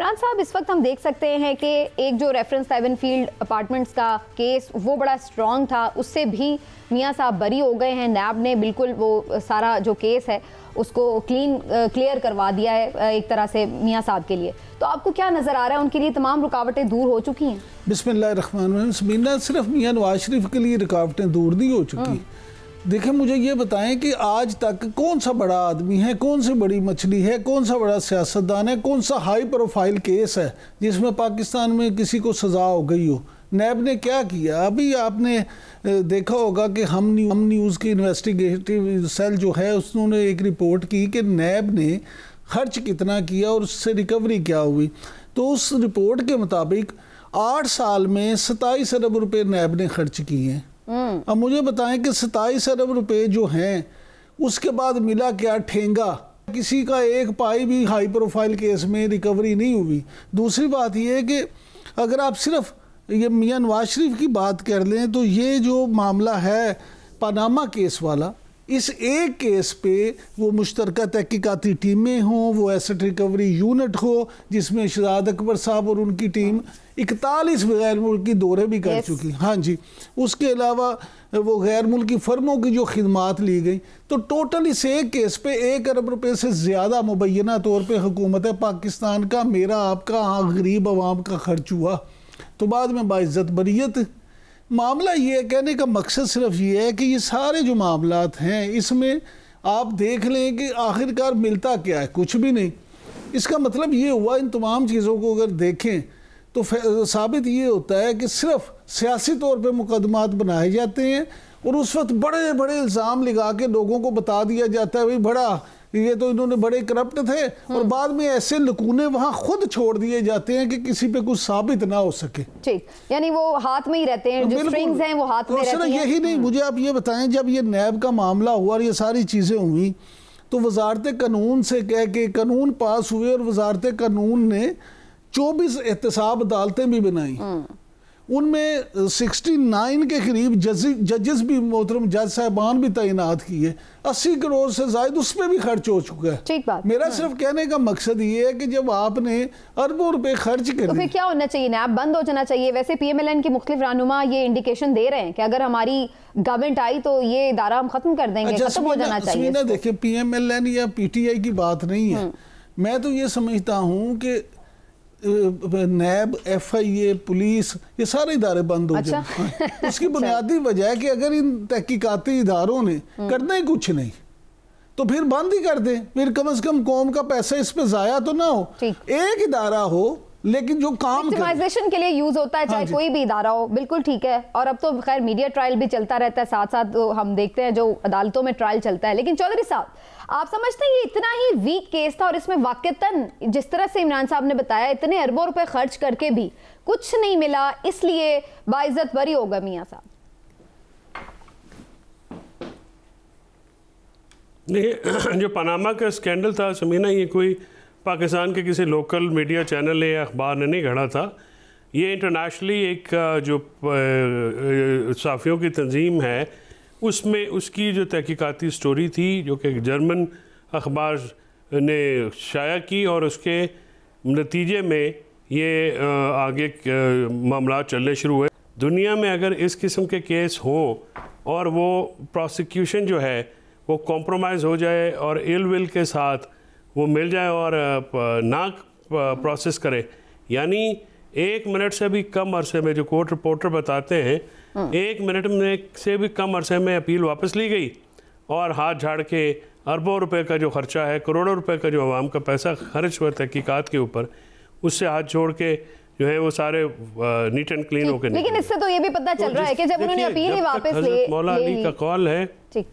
इमरान साहब, इस वक्त हम देख सकते हैं कि एक जो रेफरेंस 7 फील्ड अपार्टमेंट्स का केस वो बड़ा स्ट्रॉन्ग था, उससे भी मियां साहब बरी हो गए हैं। नैब ने बिल्कुल वो सारा जो केस है उसको क्लियर करवा दिया है एक तरह से मियां साहब के लिए। तो आपको क्या नज़र आ रहा है, उनके लिए तमाम रुकावटें दूर हो चुकी हैं? बिस्मिल्लाहिर्रहमानिर्रहीम। सिर्फ मियां नवाज शरीफ के लिए रुकावटें दूर नहीं हो चुकी। देखिए, मुझे ये बताएं कि आज तक कौन सा बड़ा आदमी है, कौन सी बड़ी मछली है, कौन सा बड़ा सियासतदान है, कौन सा हाई प्रोफाइल केस है जिसमें पाकिस्तान में किसी को सज़ा हो गई हो? नैब ने क्या किया? अभी आपने देखा होगा कि हम न्यूज़ की इन्वेस्टिगेटिव सेल जो है उसने एक रिपोर्ट की कि नैब ने खर्च कितना किया और उससे रिकवरी क्या हुई। तो उस रिपोर्ट के मुताबिक 8 साल में 27 अरब रुपये नैब ने खर्च किए हैं। अब मुझे बताएं कि 27 अरब रुपए जो हैं उसके बाद मिला क्या? ठेंगा। किसी का एक पाई भी हाई प्रोफाइल केस में रिकवरी नहीं हुई। दूसरी बात यह है कि अगर आप सिर्फ ये मियां नवाज शरीफ की बात कर लें तो ये जो मामला है पनामा केस वाला, इस एक केस पे वो मुश्तरका तहकीकाती टीमें हों, वो एसेट रिकवरी यूनिट हो जिसमें शहजाद अकबर साहब और उनकी टीम 41 गैर मुल्की दौरे भी कर चुकी। हाँ जी, उसके अलावा वो गैर मुल्की फर्मों की जो खिदमात ली गई, तो टोटल इस एक केस पे 1 अरब रुपए से ज़्यादा मुबैना तौर पे हुकूमत पाकिस्तान का, मेरा आपका, गरीब आवाम का खर्च हुआ। तो बाद में बाइज्जत बरियत। मामला ये कहने का मकसद सिर्फ ये है कि ये सारे जो मामलात हैं इसमें आप देख लें कि आखिरकार मिलता क्या है? कुछ भी नहीं। इसका मतलब ये हुआ, इन तमाम चीज़ों को अगर देखें तो साबित ये होता है कि सिर्फ सियासी तौर पे मुकदमात बनाए जाते हैं और उस वक्त बड़े बड़े इल्ज़ाम लगा के लोगों को बता दिया जाता है भाई बड़ा ये तो इन्होंने बड़े करप्ट थे, और बाद में ऐसे लकूने वहाँ खुद छोड़ दिए जाते हैं कि किसी पे कुछ साबित ना हो सके। ठीक, यानी वो हाथ में ही रहते हैं, जो स्ट्रिंग्स हैं वो हाथ में रहती हैं। यही नहीं, मुझे आप ये बताएं, जब ये नैब का मामला हुआ और ये सारी चीज़ें हुई तो वजारत कानून से कह के कानून पास हुए और वजारत कानून ने 24 एहतसाब अदालतें भी बनाई। उनमें 69 के करीब जजेस भी, मोहतरम जज साहबान भी तैनात किए। 80 करोड़ से ज़ायद उस पर भी खर्च हो चुका है। ठीक बात। मेरा सिर्फ कहने का मकसद ये है कि जब आपने अरबों रुपए खर्च कर तो फिर क्या होना चाहिए? नैब बंद हो जाना चाहिए? वैसे PMLN के मुख्तलिफ रहनुमा ये इंडिकेशन दे रहे हैं कि अगर हमारी गवर्नमेंट आई तो ये इदारा हम खत्म कर देंगे, खत्म हो जाना चाहिए। देखिए, PMLN या PTI की बात नहीं है। मैं तो ये समझता हूँ कि नैब, FIA, पुलिस, ये सारे इदारे बंद हो जाए। उसकी बुनियादी वजह है कि अगर इन तहकीकाती इदारों ने करना ही कुछ नहीं तो फिर बंद ही कर दें। फिर कम से कम कौम का पैसा इस पे जाया तो ना हो। एक इदारा हो लेकिन जो काम विक्टिमाइजेशन के लिए यूज होता है, चाहे कोई भी इदारा हो, बिल्कुल ठीक है। और अब तो खैर मीडिया ट्रायल भी चलता रहता है, साथ साथ हम देखते हैं जो अदालतों में ट्रायल चलता है। लेकिन चौधरी साहब, आप समझते हैं ये इतना ही वीक केस था और इसमें वाकईतन जिस तरह से इमरान साहब ने बताया इतने अरबों रुपए खर्च करके भी कुछ नहीं मिला, इसलिए बाइज्जत बरी होगा मियां साहब? नहीं, जो पनामा का स्कैंडल था समीना, ये कोई पाकिस्तान के किसी लोकल मीडिया चैनल या अखबार ने नहीं गढ़ा था। ये इंटरनेशनली एक जो सहाफ़ियों की तंजीम है उसमें उसकी जो तहकीकाती स्टोरी थी जो कि जर्मन अखबार ने शाया की, और उसके नतीजे में ये आगे मामला चलने शुरू हुए। दुनिया में अगर इस किस्म के केस हों और वो प्रोसिक्यूशन जो है वो कॉम्प्रोमाइज़ हो जाए और इल विल के साथ वो मिल जाए और ना प्रोसेस करे, यानी 1 मिनट से भी कम अरसे में, जो कोर्ट रिपोर्टर बताते हैं 1 मिनट में से भी कम अरसे में अपील वापस ली गई और हाथ झाड़ के अरबों रुपए का जो खर्चा है, करोड़ों रुपए का जो आवाम का पैसा खर्च हुआ तहकीकात के ऊपर, उससे हाथ जोड़ के जो है वो सारे नीट एंड क्लीन होकर। लेकिन इससे तो ये भी पता चल रहा है कि जब उन्होंने अपील ही वापस ले मौला अली का कॉल है। ठीक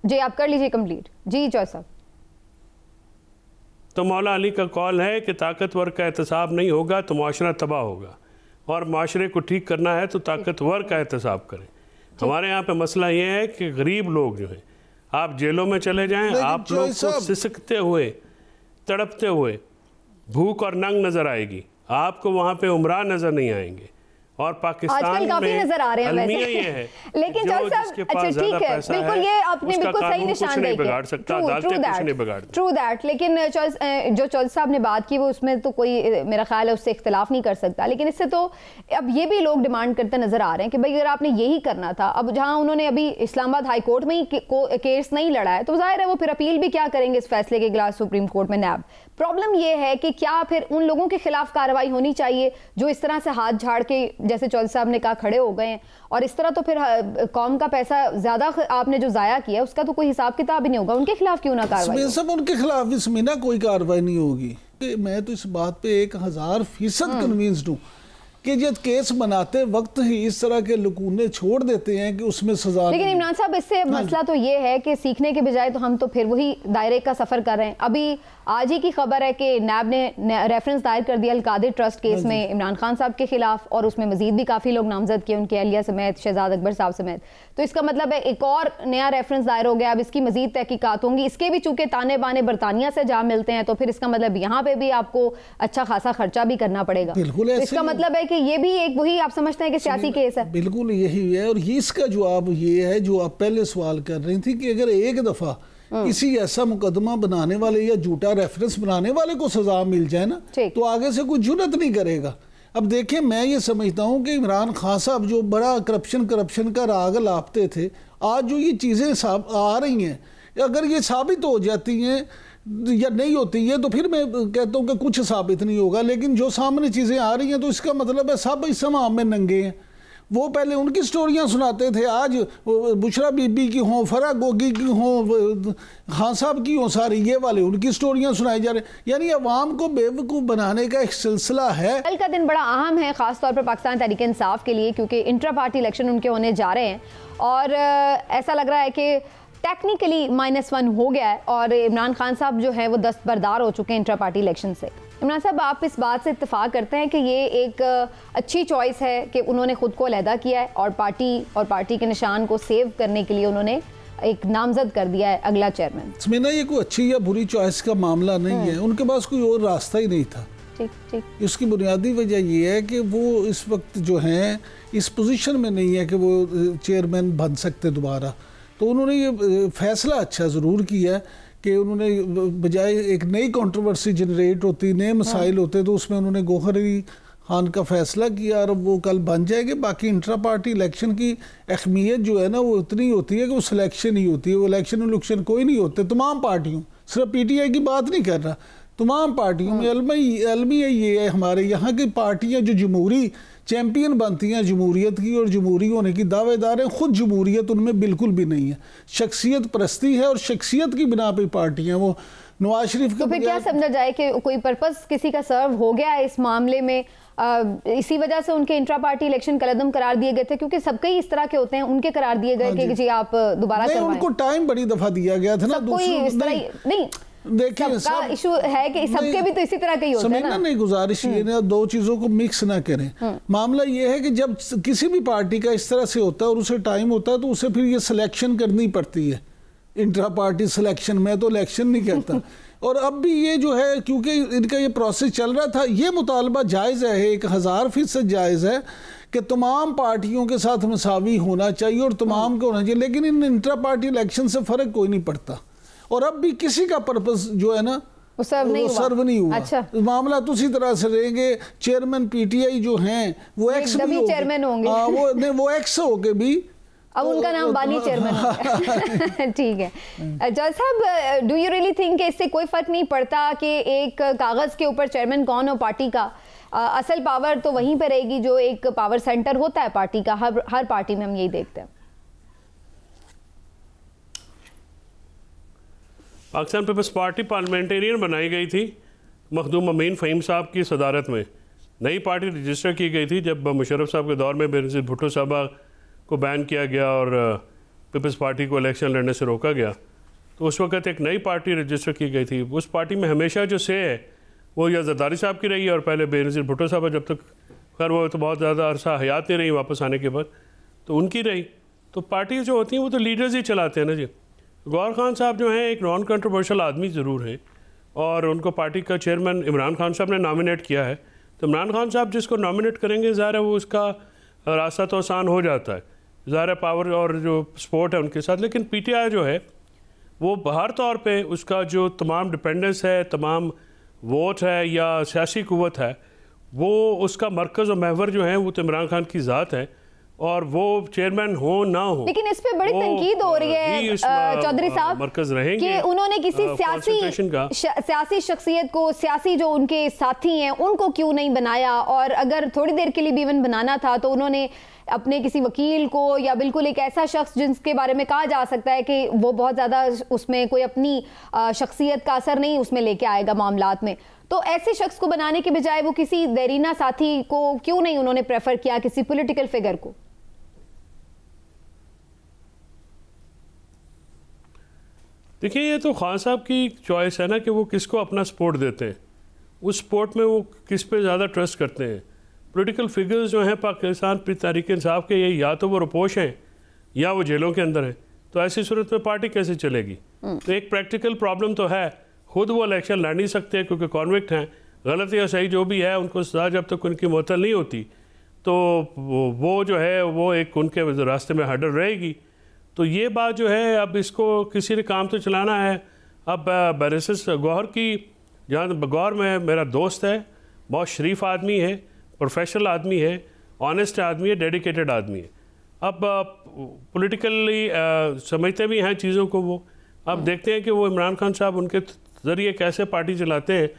जी, आप कर लीजिए कंप्लीट। जी चौधरी साहब, तो मौला अली का कॉल है कि ताकतवर का एहतसाब नहीं होगा तो माशरा तबाह होगा, और माशरे को ठीक करना है तो ताकतवर का एहतसाब करें। हमारे यहाँ पे मसला ये है कि गरीब लोग जो हैं, आप जेलों में चले जाएं, आप लोग को सिसकते हुए, तड़पते हुए, भूख और नंग नज़र आएगी, आपको वहाँ पे उमरा नज़र नहीं आएंगे, और पाकिस्तान आजकल काफी नजर आ रहे हैं वैसे। ये है लेकिन चौल साहब, अच्छा ठीक है, बिल्कुल ये आपने बिल्कुल सही निशानदेही बिगाड़ सकता, अदालतें कुछ नहीं बिगाड़। ट्रू दैट, लेकिन जो चौल साहब ने बात की वो उसमें तो कोई मेरा ख्याल है उससे इख्तिलाफ नहीं कर सकता, लेकिन इससे तो अब ये भी लोग डिमांड करते नजर आ रहे हैं कि भाई अगर आपने यही करना था, अब जहां उन्होंने अभी इस्लामाबाद हाई कोर्ट में ही केस नहीं लड़ा है तो जाहिर है वो फिर अपील भी क्या करेंगे इस फैसले के खिलाफ सुप्रीम कोर्ट में नैब। प्रॉब्लम ये है कि क्या फिर उन लोगों के खिलाफ कार्रवाई होनी चाहिए जो इस तरह से हाथ झाड़ के, जैसे चौल साहब ने कहा, खड़े हो गए हैं, और इस तरह तो फिर कौम का पैसा ज्यादा आपने जो जाया किया उसका तो कोई हिसाब किताब ही नहीं होगा, उनके खिलाफ क्यों ना कार्रवाई? सब उनके खिलाफ भी समीना कोई कार्रवाई नहीं होगी। मैं तो इस बात पे 1000% कन्विंस्ड हूँ कि जब केस बनाते वक्त ही इस तरह के लकूने छोड़ देते हैं कि उसमें सजा। लेकिन इमरान साहब इससे मसला तो ये है कि सीखने के बजाय तो हम तो फिर वही दायरे का सफर कर रहे हैं। अभी आज ही की खबर है कि नैब ने रेफरेंस दायर कर दिया अल-कादिर ट्रस्ट केस में इमरान खान साहब के खिलाफ, और उसमें मजीद भी काफ़ी लोग नामजद किए, उनके अहलिया समेत, शहजाद अकबर साहब समेत। तो इसका मतलब है एक और नया रेफरेंस दायर हो गया। अब इसकी मजीद तहकीकात होंगी। इसके भी चूंकि ताने बाने बरतानिया से जा मिलते हैं तो फिर इसका मतलब यहाँ पे भी आपको अच्छा खासा खर्चा भी करना पड़ेगा। तो इसका मतलब है कि ये भी एक वही आप समझते हैं कि सियासी केस है। बिल्कुल यही है, और इसका जवाब ये है जो आप पहले सवाल कर रही थी कि अगर एक दफा किसी ऐसा मुकदमा बनाने वाले या झूठा रेफरेंस बनाने वाले को सजा मिल जाए ना तो आगे से कोई जुर्रत नहीं करेगा। अब देखिए, मैं ये समझता हूँ कि इमरान खान साहब जो बड़ा करप्शन का राग लापते थे, आज जो ये चीज़ें आ रही हैं, अगर ये साबित हो जाती हैं या नहीं होती है तो फिर मैं कहता हूँ कि कुछ साबित नहीं होगा, लेकिन जो सामने चीज़ें आ रही हैं तो इसका मतलब है सब इस समाज में नंगे हैं। वो पहले उनकी स्टोरियां सुनाते थे, आज बुशरा बीबी की हों, फरा गोगी की हों, खान साहब की हों, सारी ये वाले उनकी स्टोरियां सुनाई जा रही, यानी अवाम को बेवकूफ़ बनाने का एक सिलसिला है। कल का दिन बड़ा अहम है खासतौर पर पाकिस्तान तहरीक इंसाफ के लिए, क्योंकि इंट्रा पार्टी इलेक्शन उनके होने जा रहे हैं और ऐसा लग रहा है कि टेक्निकली -1 हो गया है और इमरान खान साहब जो है वो दस्तबरदार हो चुके हैं इंट्रा पार्टी इलेक्शन से। इमरान साहब, आप इस बात से इत्तेफाक करते हैं कि ये एक अच्छी चॉइस है कि उन्होंने खुद को अलहदा किया है और पार्टी के निशान को सेव करने के लिए उन्होंने एक नामजद कर दिया है अगला चेयरमैन? इसमें ना ये कोई अच्छी या बुरी चॉइस का मामला नहीं है, उनके पास कोई और रास्ता ही नहीं था। ठीक। इसकी बुनियादी वजह ये है कि वो इस वक्त जो हैं इस पोजीशन में नहीं है कि वो चेयरमैन बन सकते दोबारा। तो उन्होंने ये फैसला अच्छा ज़रूर किया है कि उन्होंने बजाय एक नई कंट्रोवर्सी जनरेट होती, नए मसाइल होते, तो उसमें उन्होंने गौहर अली खान का फैसला किया और वो कल बन जाएंगे। बाकी इंट्रा पार्टी इलेक्शन की अहमियत जो है ना वो इतनी होती है कि वो सिलेक्शन ही होती है, वो इलेक्शन कोई नहीं होते। तमाम पार्टियों, सिर्फ PTI की बात नहीं कर रहा, तमाम पार्टियों में अलमी ये है, हमारे यहाँ की पार्टियाँ जो जमहूरी चैंपियन बनती हैं जमहूरियत की और जमहूरी होने की दावेदार हैं, खुद जमहूरियत उनमें बिल्कुल भी नहीं है, शख्सियत परस्ती है और शख्सियत की बिना पे पार्टियां। वो नवाज शरीफ तो फिर क्या समझा जाए कि कोई पर्पस किसी का सर्व हो गया है इस मामले में, इसी वजह से उनके इंट्रा पार्टी इलेक्शन कलअदम करार दिए गए थे, क्योंकि सबके ही इस तरह के होते हैं, उनके करार दिए गए कि जी आप दोबारा करवाएं। उनको टाइम बड़ी दफा दिया गया था ना, कोई इस तरह नहीं। देखिए, सबका इशू है कि सबके भी तो इसी तरह के ही होते हैं ना। नहीं, गुजारिश ये ना दो चीजों को मिक्स ना करें। मामला ये है कि जब किसी भी पार्टी का इस तरह से होता है और उसे टाइम होता है तो उसे फिर ये सिलेक्शन करनी पड़ती है। इंट्रा पार्टी सिलेक्शन, मैं तो इलेक्शन नहीं कहता। और अब भी ये जो है, क्योंकि इनका ये प्रोसेस चल रहा था, ये मुतालबा जायज़ है, 1000% जायज़ है कि तमाम पार्टियों के साथ मसावी होना चाहिए और तमाम को होना चाहिए, लेकिन इन इंट्रा पार्टी इलेक्शन से फ़र्क कोई नहीं पड़ता। और अब भी किसी का पर्पस जो है ना वो सर्व नहीं हुआ। अच्छा, मामला तो उसी तरह से रहेंगे। चेयरमैन PTI जो हैं वो एक्स चेयरमैन होंगे, वो एक्स हो के भी अब उनका नाम बानी चेयरमैन हो। ठीक है जज साहब, डू यू रियली थिंक इससे कोई फर्क नहीं पड़ता कि एक कागज के ऊपर चेयरमैन कौन हो पार्टी का, असल पावर तो वहीं पर रहेगी जो एक पावर सेंटर होता है पार्टी का, हर पार्टी में हम यही देखते हैं। पाकिस्तान पीपल्स पार्टी पार्लियामेंटेरियन बनाई गई थी मखदूम अमीन फ़हीम साहब की सदारत में। नई पार्टी रजिस्टर की गई थी जब मुशर्रफ साहब के दौर में बेनज़ीर भुट्टो साहबा को बैन किया गया और पीपल्स पार्टी को इलेक्शन लड़ने से रोका गया, तो उस वक्त एक नई पार्टी रजिस्टर की गई थी। उस पार्टी में हमेशा जो से है वो या जरदारी साहब की रही है और पहले बेनज़ीर भुट्टो साहबा जब तक खैर वो तो बहुत ज़्यादा अरसा हयात नहीं रही वापस आने के बाद, तो उनकी रही। तो पार्टी जो होती हैं वो तो लीडर्स ही चलाते हैं ना जी। गौहर खान साहब जो हैं एक नॉन कंट्रोवर्शियल आदमी ज़रूर हैं और उनको पार्टी का चेयरमैन इमरान खान साहब ने नॉमिनेट किया है, तो इमरान खान साहब जिसको नॉमिनेट करेंगे ज़ाहिर है वो उसका रास्ता तो आसान हो जाता है, ज़ाहिर पावर और जो स्पोर्ट है उनके साथ। लेकिन पीटीआई जो है वो हर तौर पे उसका जो तमाम डिपेंडेंस है, तमाम वोट है या सियासी कुव्वत है, वो उसका मरकज़ और महवर जो है वो तो इमरान खान की ज़ात है, और वो चेयरमैन हो ना हो। लेकिन इस पे बड़ी तनकीद हो रही है चौधरी साहब मरकज रहेंगे कि उन्होंने किसी सियासी शख्सियत को, सियासी जो उनके साथी हैं उनको क्यों नहीं बनाया, और अगर थोड़ी देर के लिए भी इवन बनाना था तो उन्होंने अपने किसी वकील को या बिल्कुल एक ऐसा शख्स जिसके बारे में कहा जा सकता है कि वो बहुत ज़्यादा उसमें कोई अपनी शख्सियत का असर नहीं उसमें लेके आएगा मामलात में, तो ऐसे शख्स को बनाने के बजाय वो किसी देरीना साथी को क्यों नहीं उन्होंने प्रेफर किया, किसी पॉलिटिकल फिगर को? देखिए ये तो खान साहब की चॉइस है ना कि वो किसको अपना सपोर्ट देते हैं, उस सपोर्ट में वो किस पे ज़्यादा ट्रस्ट करते हैं। पॉलिटिकल फिगर्स जो हैं पाकिस्तान तहरीक इंसाफ के, ये या तो वो रुपोश हैं या वो जेलों के अंदर हैं, तो ऐसी सूरत में पार्टी कैसे चलेगी? तो एक प्रैक्टिकल प्रॉब्लम तो है, खुद वो इलेक्शन लड़ नहीं सकते क्योंकि कॉन्विक्ट हैं, गलत या सही जो भी है उनको सजा जब तक उनकी मुअत्तल नहीं होती तो वो जो है वो एक उनके रास्ते में हर्डल रहेगी। तो ये बात जो है, अब इसको किसी ने काम तो चलाना है। अब बैरिस्टर गौहर की, जहाँ गौहर में मेरा दोस्त है, बहुत शरीफ आदमी है, प्रोफेशनल आदमी है, ऑनेस्ट आदमी है, डेडिकेटेड आदमी है। अब पॉलिटिकली समझते भी हैं चीज़ों को वो। अब देखते हैं कि वो इमरान खान साहब उनके ज़रिए कैसे पार्टी चलाते हैं।